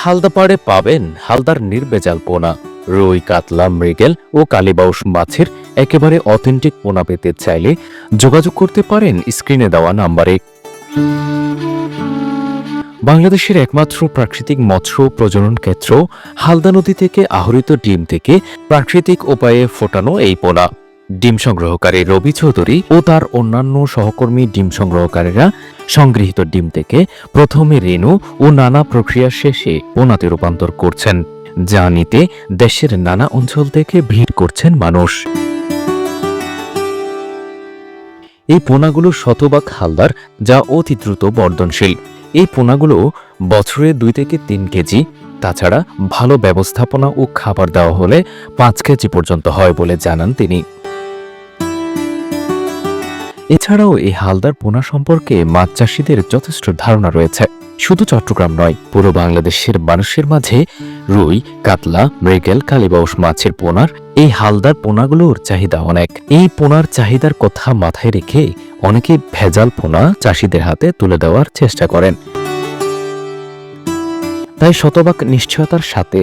হালদাপাড়ে পাবেন হালদার নির্ভেজাল পোনা, রুই, কাতলা, মৃগেল ও কালীবাউস মাছের একেবারে অথেন্টিক পোনা পেতে চাইলে যোগাযোগ করতে পারেন স্ক্রিনে দেওয়া নাম্বারে। বাংলাদেশের একমাত্র প্রাকৃতিক মৎস্য প্রজনন কেন্দ্র হালদা নদী থেকে আহরিত ডিম থেকে প্রাকৃতিক উপায়ে ফোটানো এই পোনা। ডিম সংগ্রহকারী রবি চৌধুরী ও তার অন্যান্য সহকর্মী ডিম সংগ্রহকারীরা সংগৃহীত ডিম থেকে প্রথমে রেণু ও নানা প্রক্রিয়া শেষে পোনাতে রূপান্তর করছেন, যা নিতে দেশের নানা অঞ্চল থেকে ভিড় করছেন মানুষ। এই পোনাগুলো শতভাগ হালদার, যা অতি দ্রুত বর্ধনশীল। এই পোনাগুলো বছরে 2 থেকে 3 কেজি, তাছাড়া ভালো ব্যবস্থাপনা ও খাবার দেওয়া হলে 5 কেজি পর্যন্ত হয় বলে জানান তিনি। এছাড়াও এই হালদার পোনা সম্পর্কে মাছ চাষীদের যথেষ্ট ধারণা রয়েছে। শুধু চট্টগ্রাম নয়, পুরো বাংলাদেশের মানুষের মাঝে রুই, কাতলা, মৃগেল, কালীবাউস মাছের পোনার এই হালদার পোনাগুলোর চাহিদা অনেক। এই পোনার চাহিদার কথা মাথায় রেখে অনেকে ভেজাল পোনা চাষীদের হাতে তুলে দেওয়ার চেষ্টা করেন। তাই শতভাগ নিশ্চয়তার সাথে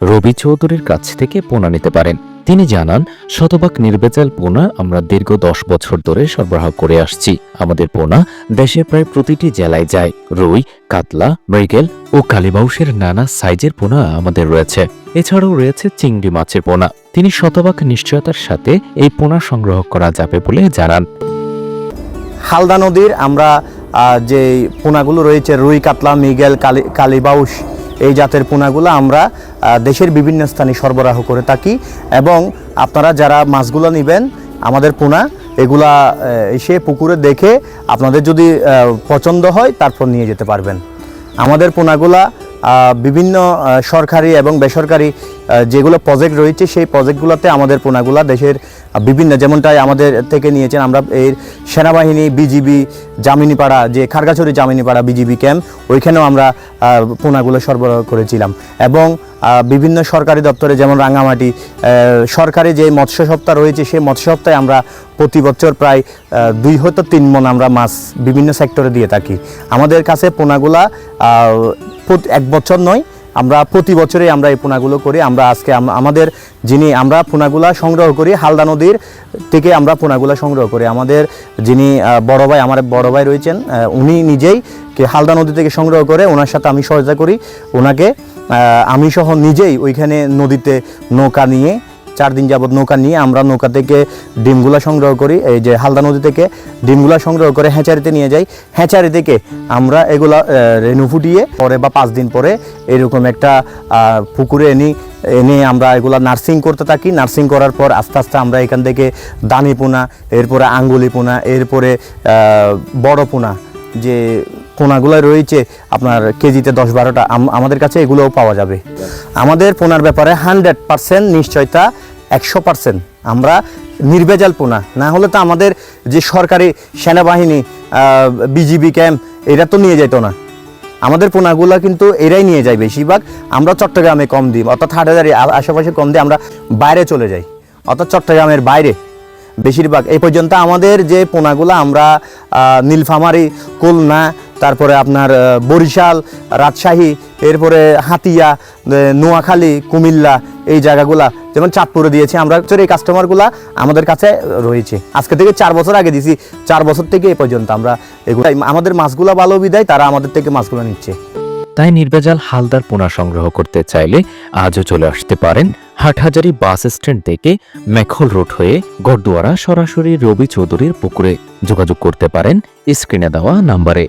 রবি চৌধুরীর কাছ থেকে পোনা নিতে পারেন। তিনি জানান, শতভাগ নির্ভেজাল পোনা আমরা দীর্ঘ 10 বছর ধরে সরবরাহ করে আসছি। আমাদের পোনা দেশের প্রায় প্রতিটি জেলায় যায়। রুই, কাতলা, মৃগেল ও কালীবাউসের নানা সাইজের পোনা আমাদের রয়েছে। এছাড়াও রয়েছে চিংড়ি মাছের পোনা। তিনি শতভাগ নিশ্চয়তার সাথে এই পোনা সংগ্রহ করা যাবে বলে জানান। হালদা নদীর আমরা যে পোনাগুলো রয়েছে, রুই, কাতলা, মৃগেল, কালীবাউস, এই জাতের পোনাগুলো আমরা দেশের বিভিন্ন স্থানে সরবরাহ করে থাকি। এবং আপনারা যারা মাছগুলো নেবেন আমাদের পোনা, এগুলা এসে পুকুরে দেখে আপনাদের যদি পছন্দ হয় তারপর নিয়ে যেতে পারবেন। আমাদের পোনাগুলা বিভিন্ন সরকারি এবং বেসরকারি যেগুলো প্রজেক্ট রয়েছে, সেই প্রজেক্টগুলোতে আমাদের পোনাগুলা দেশের বিভিন্ন, যেমনটাই আমাদের থেকে নিয়েছেন, আমরা এই সেনাবাহিনী, বিজিবি, জামিনীপাড়া, যে খারগাছড়ি জামিনীপাড়া বিজিবি ক্যাম্প, ওইখানেও আমরা পোনাগুলো সরবরাহ করেছিলাম। এবং বিভিন্ন সরকারি দপ্তরে, যেমন রাঙামাটি সরকারি যে মৎস্য সপ্তাহ রয়েছে, সেই মৎস্য সপ্তাহে আমরা প্রতি বছর প্রায় 2 হয়তো 3 মণ আমরা মাছ বিভিন্ন সেক্টরে দিয়ে থাকি। আমাদের কাছে পোনাগুলা 1 বছর নয়, আমরা প্রতি বছরে আমরা এই পোনাগুলো করি। আমরা আজকে আমাদের আমরা পোনাগুলা সংগ্রহ করি হালদা নদীর থেকে, আমরা পোনাগুলা সংগ্রহ করি। আমাদের যিনি আমার বড় ভাই রয়েছেন, উনি নিজেই হালদা নদী থেকে সংগ্রহ করে, ওনার সাথে আমি সহায়তা করি। ওনাকে আমি সহ নিজেই ওইখানে নদীতে নৌকা নিয়ে 4 দিন যাবত নৌকা নিয়ে আমরা নৌকা থেকে ডিমগুলা সংগ্রহ করি। এই যে হালদা নদী থেকে ডিমগুলা সংগ্রহ করে হ্যাচারিতে নিয়ে যাই। হ্যাচারি থেকে আমরা এগুলা রেণু ফুটিয়ে পরে বা 5 দিন পরে এরকম একটা পুকুরে এনে আমরা এগুলা নার্সিং করতে থাকি। নার্সিং করার পর আস্তে আস্তে আমরা এখান থেকে দানি পোনা, এরপরে আঙ্গুলি পোনা, এরপরে বড় পোনা, যে পোনাগুলো রয়েছে আপনার কেজিতে 10-12টা, আমাদের কাছে এগুলোও পাওয়া যাবে। আমাদের পোনার ব্যাপারে 100% নিশ্চয়তা, 100% আমরা নির্ভেজাল পোনা। না হলে তো আমাদের যে সরকারি সেনাবাহিনী, বিজিবি ক্যাম্প, এরা তো নিয়ে যেত না। আমাদের পোনাগুলো কিন্তু এরাই নিয়ে যায় বেশিরভাগ। আমরা চট্টগ্রামে কম দিই, অর্থাৎ হাটহাজারী আশেপাশে কম দিই, আমরা বাইরে চলে যাই, অর্থাৎ চট্টগ্রামের বাইরে বেশিরভাগ। এই পর্যন্ত আমাদের যে পোনাগুলো আমরা নীলফামারী, খুলনা, তারপরে আপনার বরিশাল, রাজশাহী, এরপরে হাতিয়া, নোয়াখালী, কুমিল্লা, এই জায়গাগুলা, যেমন চাঁদপুরে দিয়েছি আমরা। এই কাস্টমারগুলা আমাদের কাছে রয়েছে। আজকে থেকে 4 বছর আগে দিছি, 4 বছর থেকে এই পর্যন্ত আমরা এগুলো, আমাদের মাছগুলা ভালো বিদায় তারা আমাদের থেকে মাছগুলো নিচ্ছে। তাই নির্ভেজাল হালদার পোনা সংগ্রহ করতে চাইলে আজও চলে আসতে পারেন হাটহাজারী বাস স্ট্যান্ড থেকে মেখল রোড হয়ে গড়দুয়ারা সরাসরি রবি চৌধুরীর পুকুরে। যোগাযোগ করতে পারেন স্ক্রিনে দেওয়া নাম্বারে।